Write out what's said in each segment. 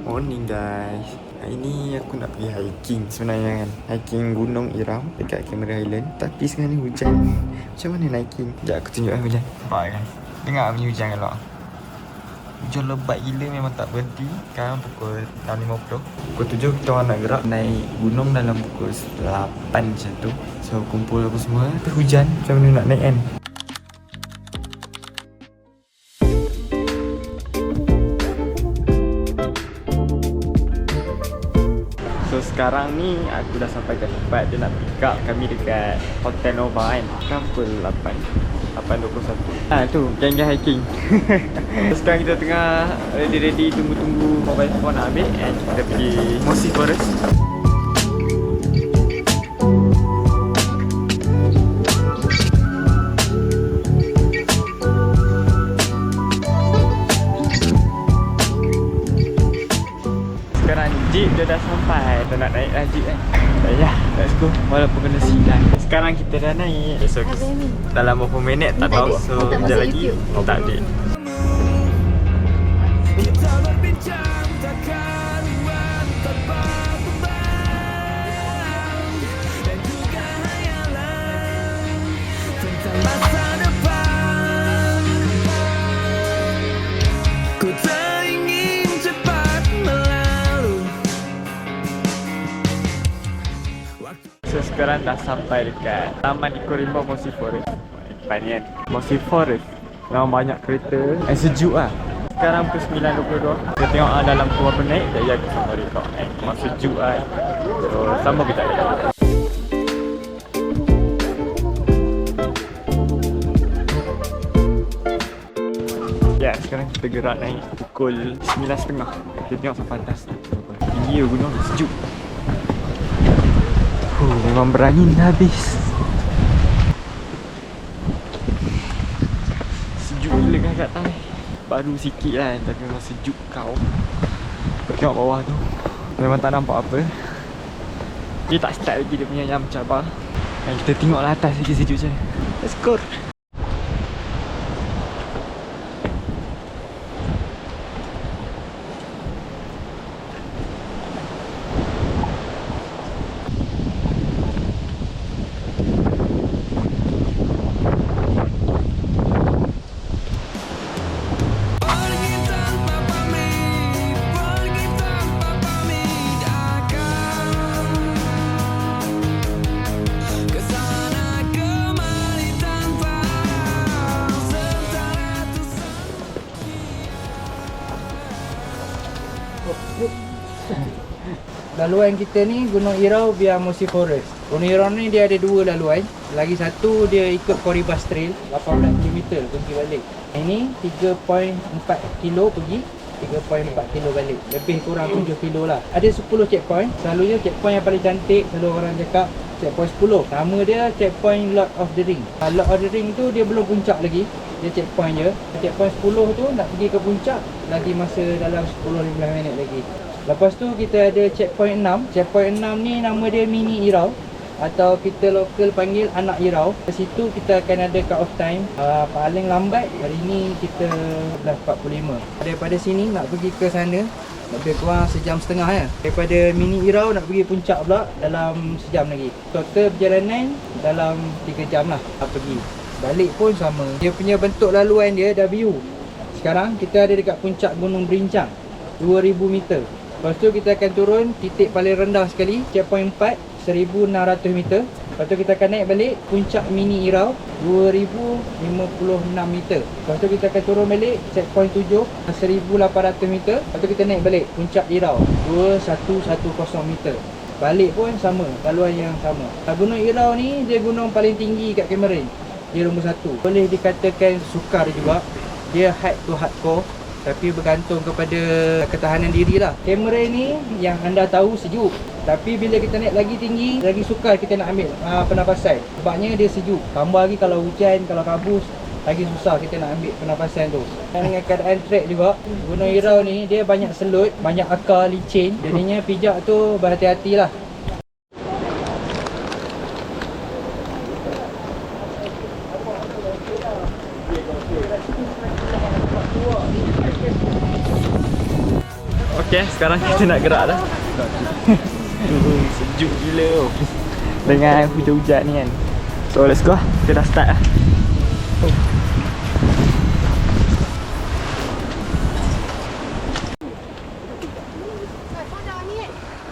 Morning guys. Hari ni aku nak pergi hiking sebenarnya kan. Hiking Gunung Iram dekat Cameron Highland. Tapi sekarang ni hujan. Macam mana nak hiking? Sekejap aku tunjukkan hujan. Nampak kan? Dengar bunyi hujan kan luar. Hujan lebat gila, memang tak berhenti. Sekarang pukul 6.50. Pukul 7 kita orang nak gerak naik gunung dalam pukul 8 macam tu. So kumpul apa semua. Tapi hujan, macam mana nak naik kan? So sekarang ni aku dah sampai kat tempat dia nak pick up kami dekat Hotel Nova kan. Sekarang pukul 8.21. Tu geng-geng hiking. Sekarang kita tengah ready-ready tunggu-tunggu mobile phone nak ambil and kita pergi Mossy Forest. Sekarang jeep dia dah sampai. Kita nak naik lah jeep kan. Ya, let's go. Walaupun kena silang. Sekarang kita dah naik. So, dalam berapa minit tak tahu. So, sekejap lagi tak ada. So sekarang dah sampai dekat Taman Eco Rimba Mossy Forest. Depan ni kan Mossy Forest. Memang banyak kereta and sejuk lah. Sekarang pukul 9.22. Kita tengok dalam pukul berapa naik. Jadi aku sama rekod memang sejuk lah. So sama kita ada. Ya, sekarang kita gerak naik pukul 9.30. Kita tengok sampai atas. Tinggi gunung sejuk. Memang berangin habis. Sejuk gila kan kat atas. Baru sikit lah tapi memang sejuk kau. Tengok bawah tu memang tak nampak apa. Dia tak start lagi dia punya yang mencabar. Dan kita tengoklah atas lagi sejuk je. Let's go. Laluan kita ni Gunung Irau via Mossy Forest. Gunung Irau ni dia ada dua laluan. Lagi satu dia ikut Coribus Trail 18km pergi balik. Ini 3.4 kilo pergi, 3.4 kilo balik. Lebih kurang 7 kilo lah. Ada 10 checkpoint. Selalunya checkpoint yang paling cantik selalu orang cakap checkpoint 10. Nama dia checkpoint Lord of the Ring. Lord of the Ring tu dia belum puncak lagi. Dia checkpoint je. Checkpoint 10 tu nak pergi ke puncak lagi masa dalam 10-15 minit lagi. Lepas tu kita ada checkpoint 6. Checkpoint 6 ni nama dia Mini Irau atau kita lokal panggil Anak Irau. Di situ kita akan ada cut off time. Paling lambat hari ni kita 11.45. Daripada sini nak pergi ke sana lebih kurang sejam setengah ya. Daripada Mini Irau nak pergi puncak pula dalam sejam lagi. Total perjalanan dalam 3 jam lah pergi. Balik pun sama. Dia punya bentuk laluan dia W. Sekarang kita ada dekat puncak Gunung Berincang 2000 meter. Lepas tu kita akan turun titik paling rendah sekali, checkpoint 4, 1600 meter. Lepas tu kita akan naik balik puncak Mini Irau 2056 meter. Lepas tu kita akan turun balik checkpoint 7, 1800 meter. Lepas tu kita naik balik puncak Irau 2110 meter. Balik pun sama, laluan yang sama. Gunung Irau ni dia gunung paling tinggi kat Cameron. Dia nombor 1. Boleh dikatakan sukar juga. Dia hard to hardcore. Tapi bergantung kepada ketahanan diri lah. Kamera ni yang anda tahu sejuk. Tapi bila kita naik lagi tinggi, lagi sukar kita nak ambil pernafasan. Sebabnya dia sejuk. Tambah lagi kalau hujan, kalau kabus, lagi susah kita nak ambil pernafasan tu. Dan dengan keadaan trek juga, Gunung Irau ni dia banyak selut, banyak akar, licin. Jadinya pijak tu berhati-hatilah. Okay, sekarang kita nak gerak dah. Sejuk gila tu. Dengan hujan-hujan ni kan. So let's go. Kita dah start lah.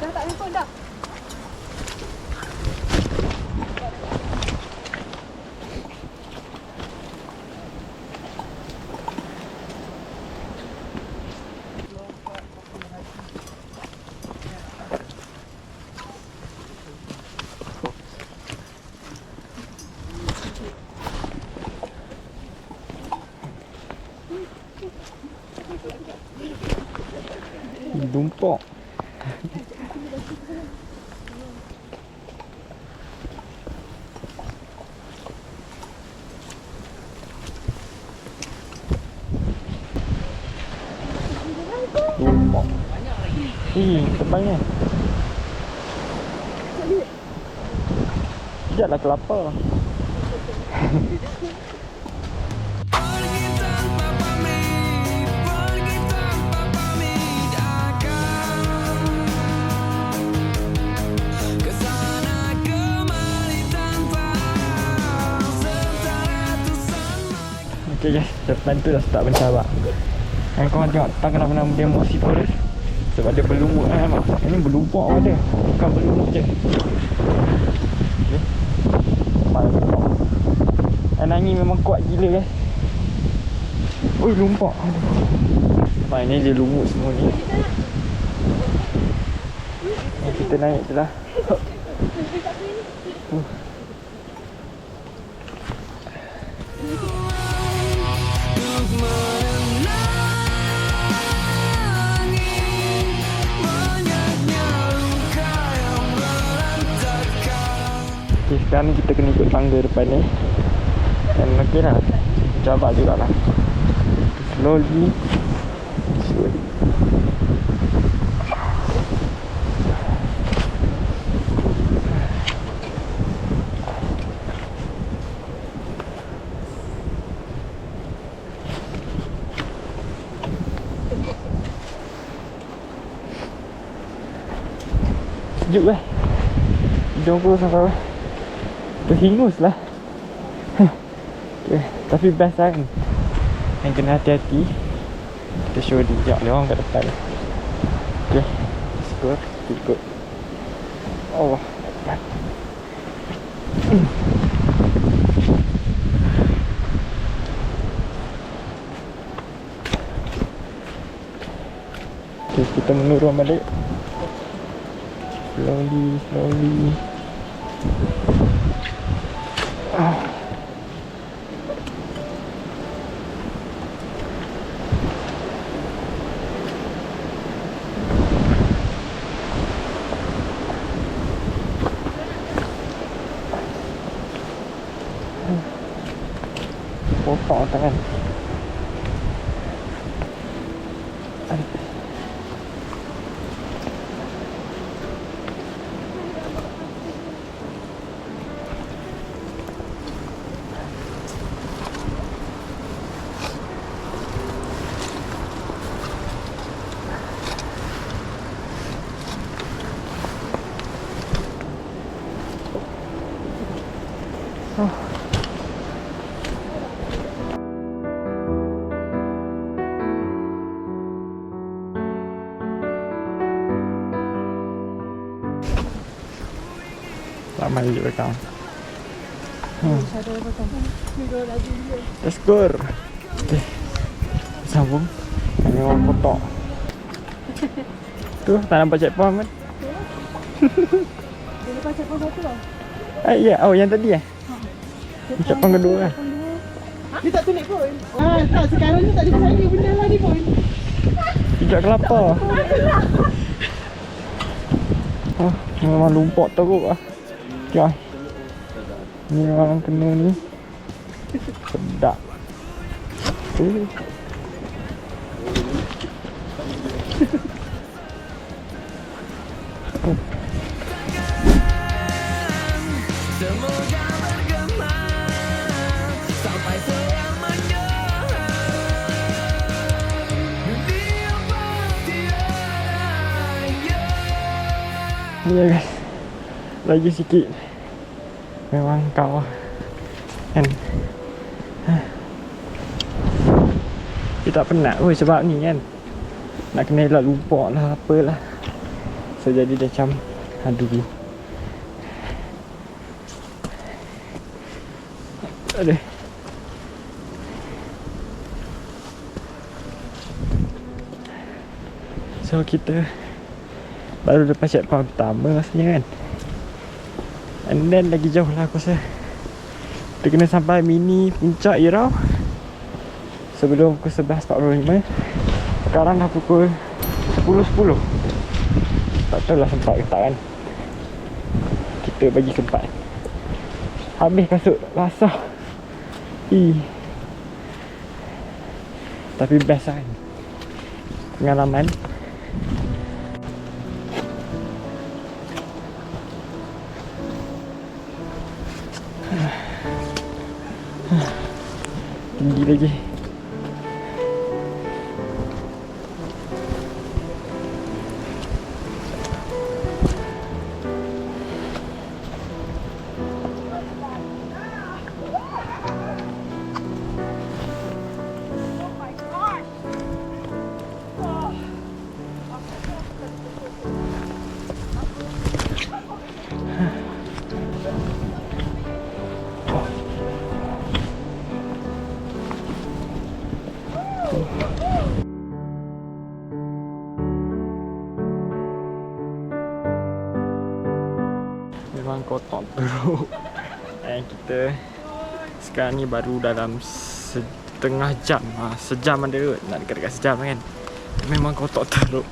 Dah tak handphone dah. Dumpok. Dumpok. Tebalnya. Sekejaplah kelapa. Okay guys, depan tu dah start mencabar. Yang korang tengok tak kenapa nama dia Mossy Forest. Sebab dia berlumut kan nampak. Ini berlumpak pun ada. Bukan berlumut je. Okay. Dan angin memang kuat gila guys. Ui lumpak. Nampak ni dia lumut semua ni. Kita naik je lah. Okay, sekarang ni kita kena ikut tangga depan ni. Dan okey lah, cabar jugalah. Slowly. Sejuk lah. Hidung aku sampai terhingus lah. Okay, tapi best lah kan. Yang kena hati-hati. Kita show dia. Sekejap dia orang kat depan. Okay, let's go. Ikut. Allah. Okay, kita menurun balik. Slowly. Kotak tangan. Tak main je kau. Let's go. Okay. Sambung. Ini orang kotak. Tu tak nampak checkpoint kan? Dia lepas checkpoint satu tau. Ya, oh yang tadi checkpoint kedua kan? Dia tak tulis pun. Tak, sekarang ni tak ada percaya benda lah ni pun. Pijak kelapa. Oh, memang lumpur teruk lah. Okay. Ni orang kena ni. Sedap. Semoga bergema sampai selamanya. Dunia pasti ada Ya guys, lagi sikit memang kau kan. Kita tak penat pun sebab ni kan, nak kena elak lupa lah apalah. So jadi macam aduh. Aduh. So kita baru lepas checkpoint pertama rasanya kan. And then lagi jauh lah aku rasa. Kita kena sampai mini puncak Irau sebelum pukul 11.45. Sekarang dah pukul 10.10. Tak tahu lah sempat ke tak kan. Kita bagi sempat. Habis kasut basah. Tapi best lah kan pengalaman. Tinggi lagi. Memang kotor teruk. Dan kita sekarang ni baru dalam setengah jam. Sejam ada kot, nak dekat-dekat sejam kan. Memang kotor teruk.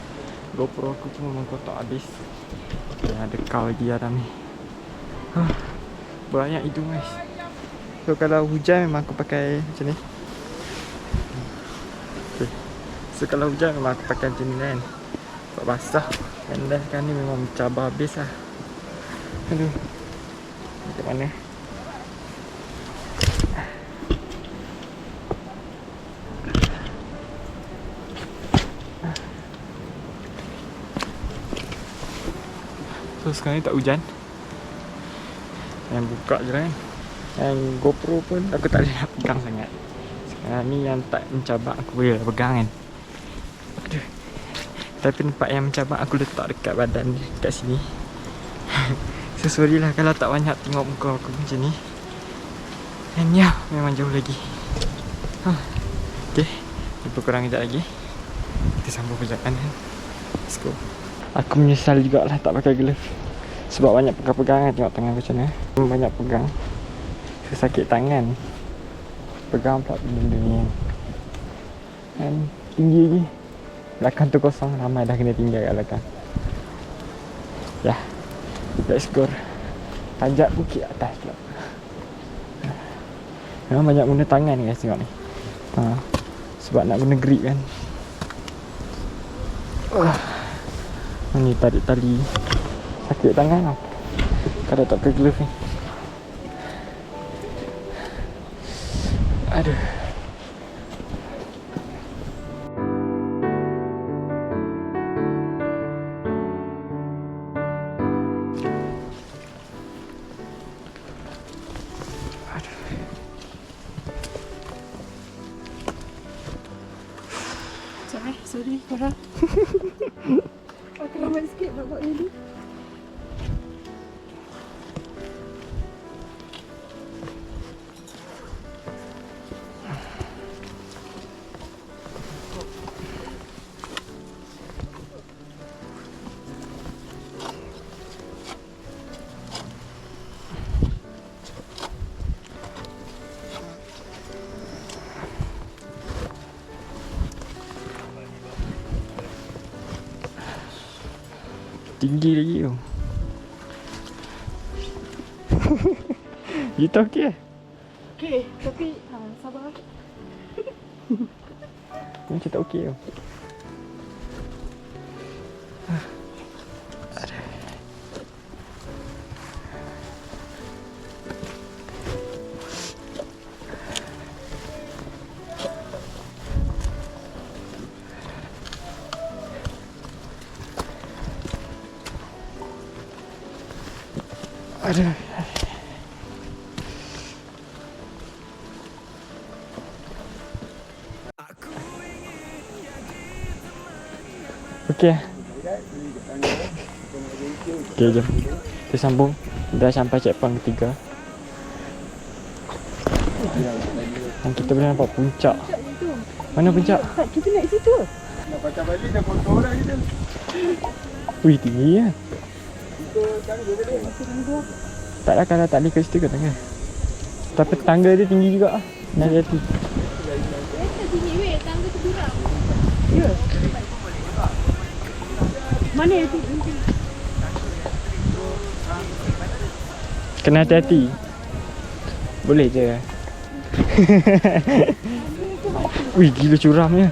GoPro aku pun memang kotor habis. Ada kau lagi dalam ni. Banyak hidung guys. So kalau hujan memang aku pakai macam ni. Okay. So kalau hujan memang aku pakai macam ni kan, sebab basah. Dan dah kan ni memang mencabar habis lah. Aduh, macam mana? So sekarang ni tak hujan. Yang buka je lah kan. Yang GoPro pun aku tak boleh nak pegang sangat. Sekarang ni yang tak mencabar aku boleh lah pegang kan. Aduh. Tapi tempat yang mencabar aku letak dekat badan dekat sini. So sorry lah kalau tak banyak tengok muka aku macam ni. And ya, memang jauh lagi. Okay, lebih kurang sekejap lagi kita sambung perjalanan. Let's go. Aku menyesal jugalah tak pakai glove. Sebab banyak pegang-pegang kan, tengok tangan macam mana. Banyak pegang, so sakit tangan. Pegang pula benda ni. And tinggi lagi. Belakang tu kosong, ramai dah kena tinggal kat belakang. Ya, let's go. Tanjak bukit atas pula. Memang banyak guna tangan guys, tengok ni. Sebab nak guna grip kan. Ni tarik tali, sakit tangan tau kalau tak pakai glove ni. Aduh. Sorry korang. Aku lambat sikit nak buat ni. Tinggi lagi tu. You tak okey? Okey, tapi sabar. Macam tak okey tu. Aduh. Okey. Okey, jom. Kita sambung. Dah sampai checkpoint ketiga. Dan kita boleh nampak puncak. Mana puncak? Kita naik situ. Nak patah balik dah foto orang kita. Wih, tinggi ya. Taklah kalau tak boleh ke situ ke tangga. Tapi tangga dia tinggi juga. Nak hati. Sini weh, tangga tu kurang. Ya. Mana itu? Kena hati-hati. Boleh je. Wih, gila curamnya.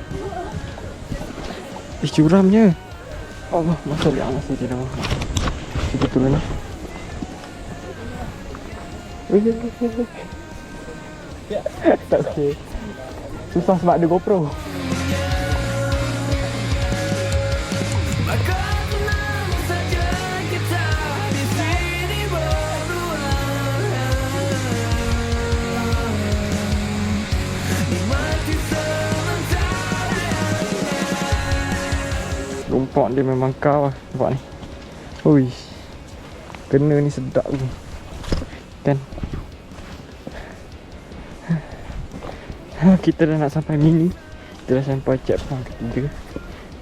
Curamnya. Allah, masya Allah, masih tidak mahu. Kita turun lah. Tak okey. Susah sebab ada GoPro. Maka tenang saja kita di sini berdua. Nikmati sementara. Lompat dia memang kau lah. Nampak ni. Ui. Kena ni sedap tu. Kan? Kita dah nak sampai mini. Kita dah sampai checkpoint ketiga.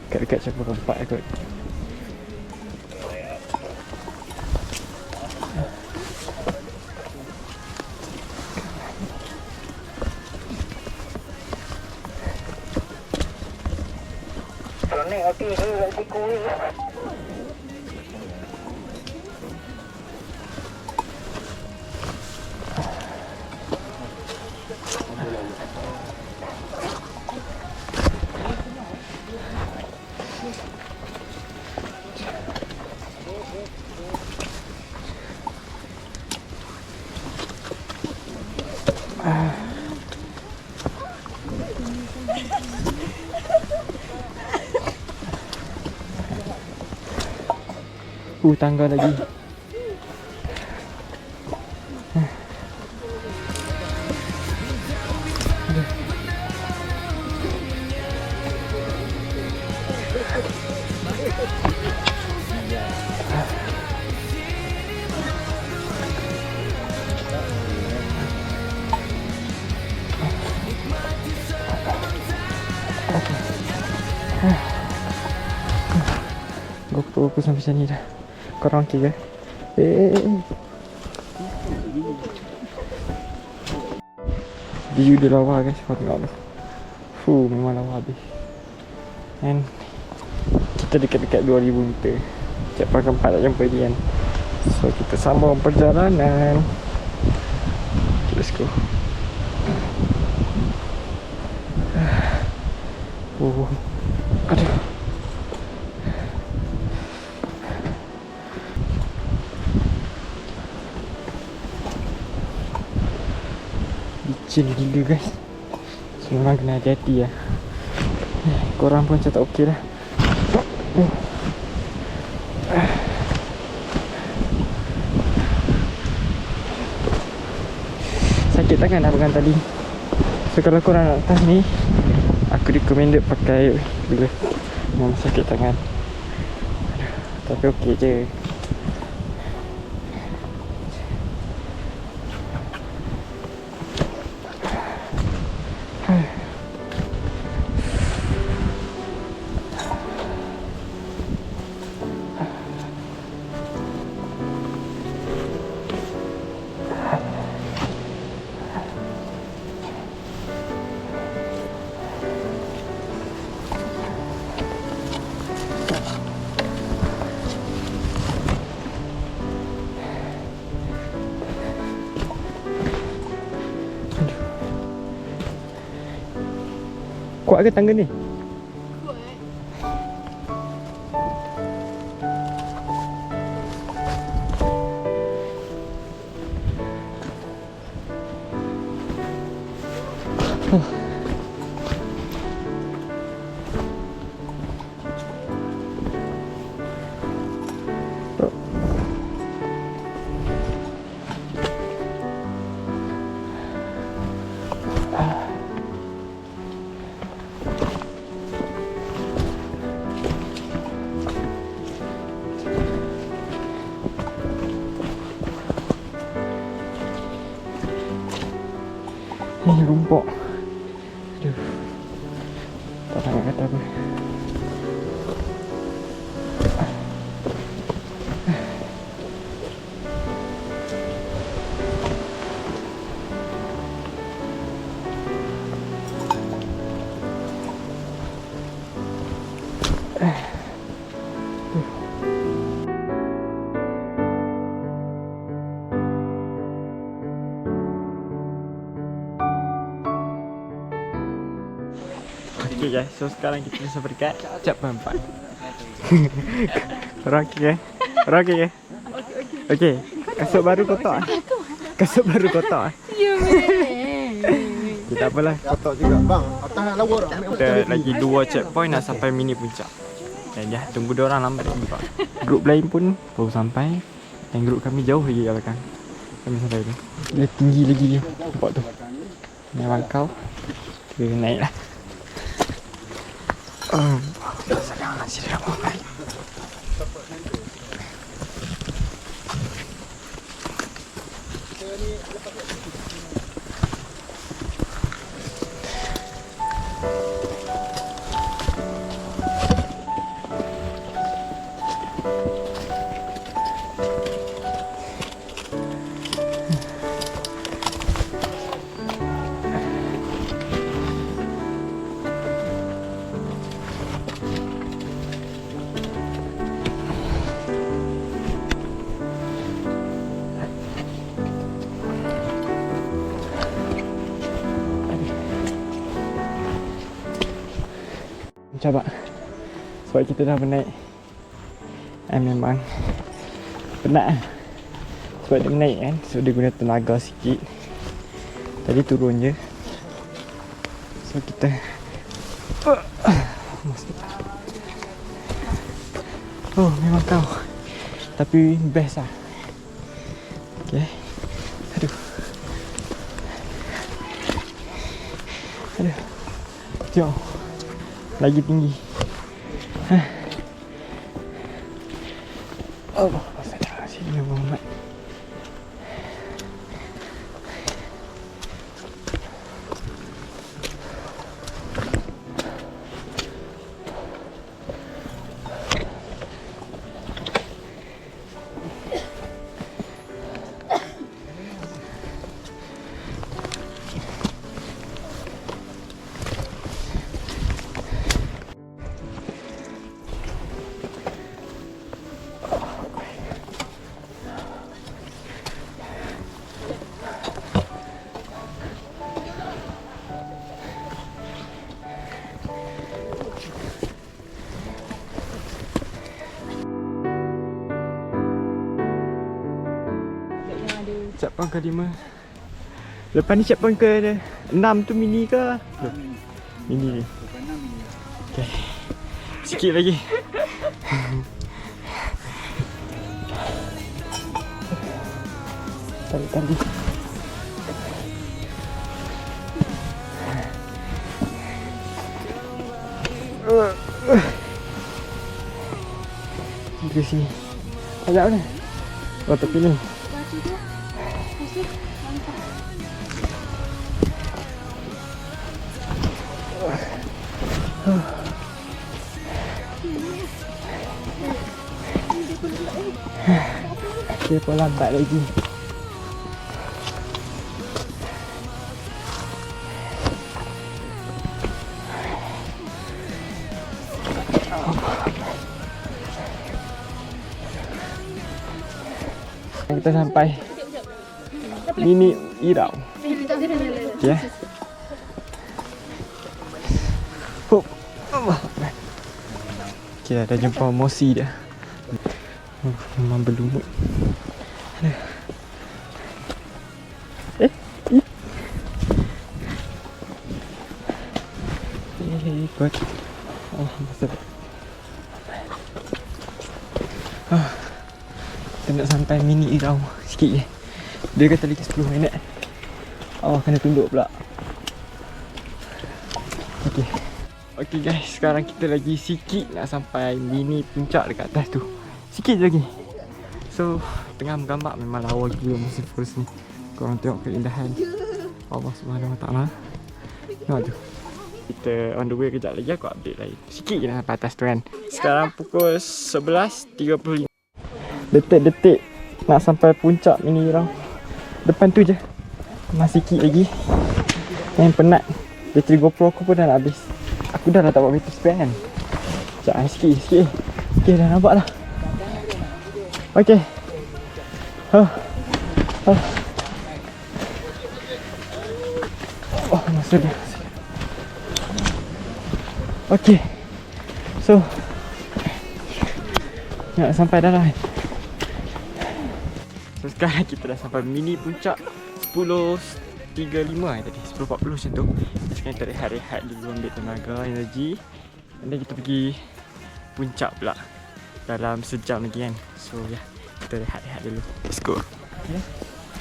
Dekat-dekat checkpoint keempat kot. Tangga lagi. GoPro aku sampai sini dah. Korang okey ke? View dia lawa guys, kau tengok tu. Memang lawa habis. And kita dekat-dekat 2000 meter. Checkpoint keempat tak jumpa dia kan. So kita sambung perjalanan. Let's go. Aduh. Licin gila guys. So, memang kena hati-hati lah. Korang pun macam tak okey lah. Sakit tangan lah pegang tadi. So kalau korang nak atas ni, aku recommended pakai bila memang sakit tangan. Tapi okey je. Kuat ke tangga ni? Ni rumput. Aduh. Tak tahu nak kata apa. Okay guys, so sekarang kita dah sampai dekat checkpoint 4. Korang okey ke? Korang okey ke? Okey. Kasut baru kotak. Kasut baru kotak. Ya, Okay, tak apalah, kotak juga. Bang, atas lawa tak ambil Kita lagi 2 checkpoint nak sampai mini puncak. Dan dah tunggu dia orang lambat lagi pak. Grup lain pun baru sampai. Dan grup kami jauh lagi kat belakang. Kami sampai tu. Dia tinggi lagi je. Nampak tu. Memang kau. Kita naik lah. Sayang nasi dia apa baik. Coba sebab kita dah menaik memang penat lah. Sebab dia menaik kan, so dia guna tenaga sikit. Tadi turun je. So kita oh memang kau. Tapi best lah. Okay. Aduh. Aduh. Jauh. Lagi tinggi. Oh, sedap sini Muhammad. Checkpoint ke-5. Lepas ni checkpoint ke-6 tu mini ke? Mini ni. Okay. Sikit lagi. Tarik. Ke sini. Agak mana? Oh, tepi ni. Dia pun lambat lagi. Kita sampai Mini Irau. Okay. Hop. Okay, dah jumpa Mosi dah. Memang berlumut. Ikut. Oh, besar. Kita nak sampai Mini Irau sikit je. Dia kata lagi 10 minit. Kena tunduk pula. Okay. Okay guys, sekarang kita lagi sikit nak sampai mini puncak dekat atas tu. Sikit je lagi. So, tengah menggambar memang lawa gila musim forest ni. Korang tengok keindahan Allah Subhanahu Wa Taala. Tengok tu. Kita on the way kejap lagi, aku update lagi. Sikit je nak sampai atas tu kan. Sekarang pukul 11.35. Detik-detik nak sampai puncak Mini Irau. Depan tu je. Masih sikit lagi. Yang penat. Bateri GoPro aku pun dah nak habis. Aku dah tak buat bateri spare kan. Sekejap sikit. Okay, dah nampak lah. Okay. Oh, masa dia. Okay. So nak sampai dah lah. So sekarang kita dah sampai mini puncak 10.35 tadi, 10.40 macam tu. Sekarang kita rehat dulu, ambil tenaga, energi. Dan kita pergi puncak pula dalam sejam lagi kan. So ya, kita rehat dulu. Let's go. Okay.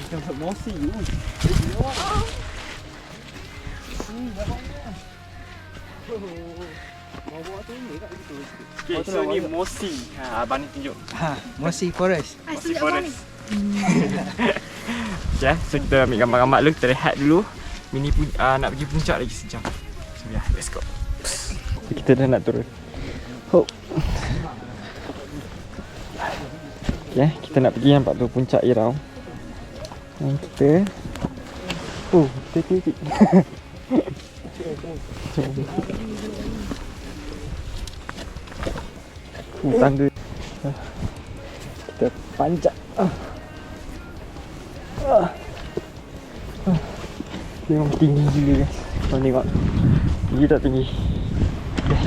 Kita buat mosi dulu. Okay, so ni mosi. Abang ni tunjuk. Mosi Forest. Mosi Forest. Okay, so kita ambil gambar-gambar dulu, kita rehat dulu. Mini nak pergi puncak lagi sejam. So ya, let's go. Kita dah nak turun. Hop. Okay, kita nak pergi nampak tu puncak Irau. Dan kita titik. Tangga. Kita panjat. Memang tinggi gila guys. Korang tengok. Tinggi tak tinggi. Okay.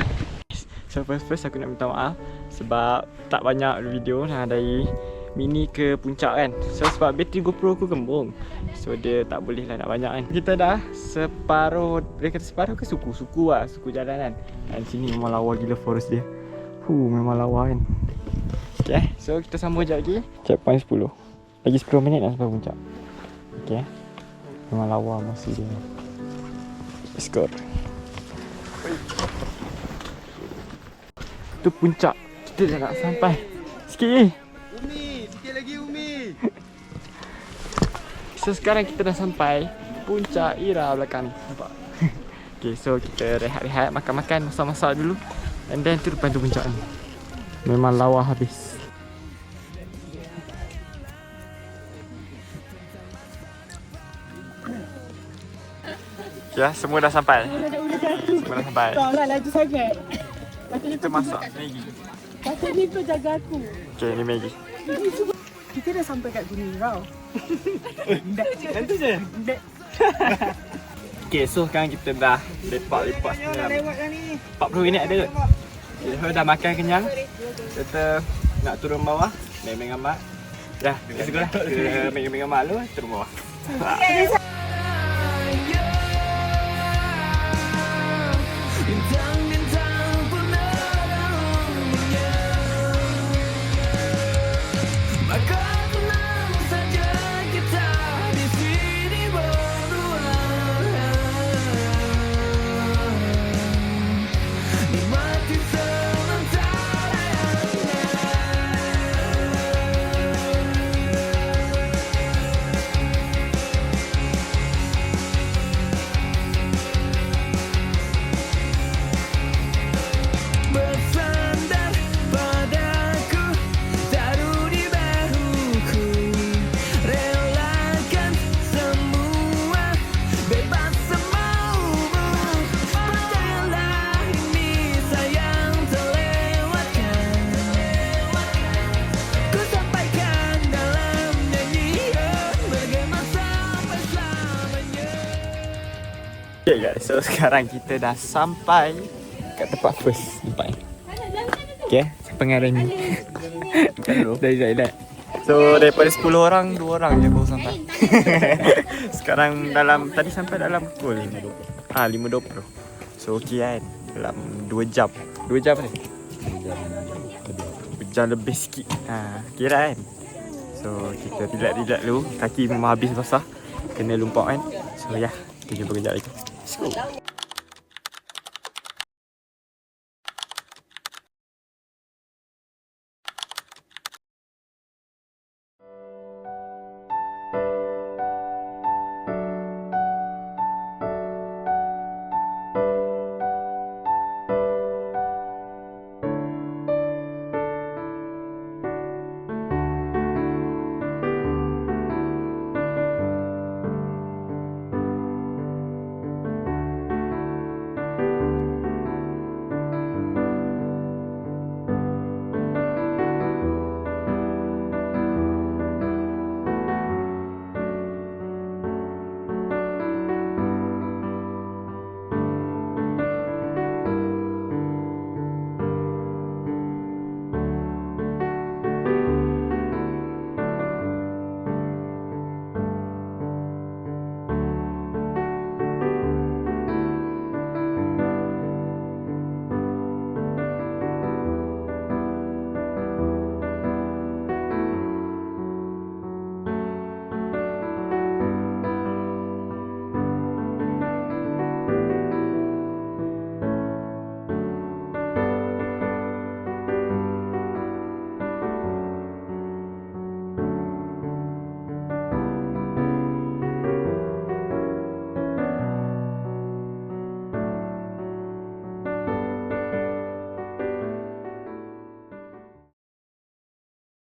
So first aku nak minta maaf sebab tak banyak video dari mini ke puncak kan. So sebab bateri GoPro aku gembung, so dia tak boleh lah nak banyak kan. Kita dah separuh, dia kata separuh ke suku jalan kan. Dan sini memang lawa gila forest dia. Memang lawa kan. Okay, so kita sambung sekejap lagi. Checkpoint 10. Lagi 10 minit nak sampai puncak. Okay, memang lawa masih dia. Let's go. Itu puncak. Kita dah nak sampai. Sikit je. Sikit lagi Umi. So sekarang kita dah sampai puncak Irau belakang ni. Nampak? Okay, so kita rehat-rehat, makan-makan, masak-masak dulu. And then tu depan tu puncak ni. Memang lawa habis. Ya, semua dah sampai. Semua dah sampai. Kau lah laju sangat. Kita masak Maggi. Pasal ni kau jaga aku. Okay, ni Maggi. Kita dah sampai kat Gunung Irau. Nanti je. Okay, so sekarang kita dah lepak-lepak sebenarnya. Lewat dah ni. 40 minit ada. Kita dah makan kenyang. Kita nak turun bawah, main-main gambar. Dah, let's go lah. Kita main-main gambar dulu, turun bawah. Bintang-bintang pun ada, maka tenang saja kita di sini berdua. Nikmati sementara bersandar padaku, taruh di bahuku, relakan semua, bebas semaumu. Percayalah ini sayang terlewatkan, ku sampaikan dalam nyanyian, bagaimana sampai selamanya. Okay guys, so sekarang kita dah sampai kat tempat first nampak ni. Okay, pengarang ni. Dah. So daripada 10 orang, 2 orang je baru sampai. Sekarang dalam, tadi sampai dalam pukul 5.20. So okay kan, dalam 2 jam. 2 jam ni? 2 jam lebih sikit. Kira kan. So kita relax dulu. Kaki memang habis basah, kena lumpak kan. So ya, kita jumpa kejap lagi. Let's go.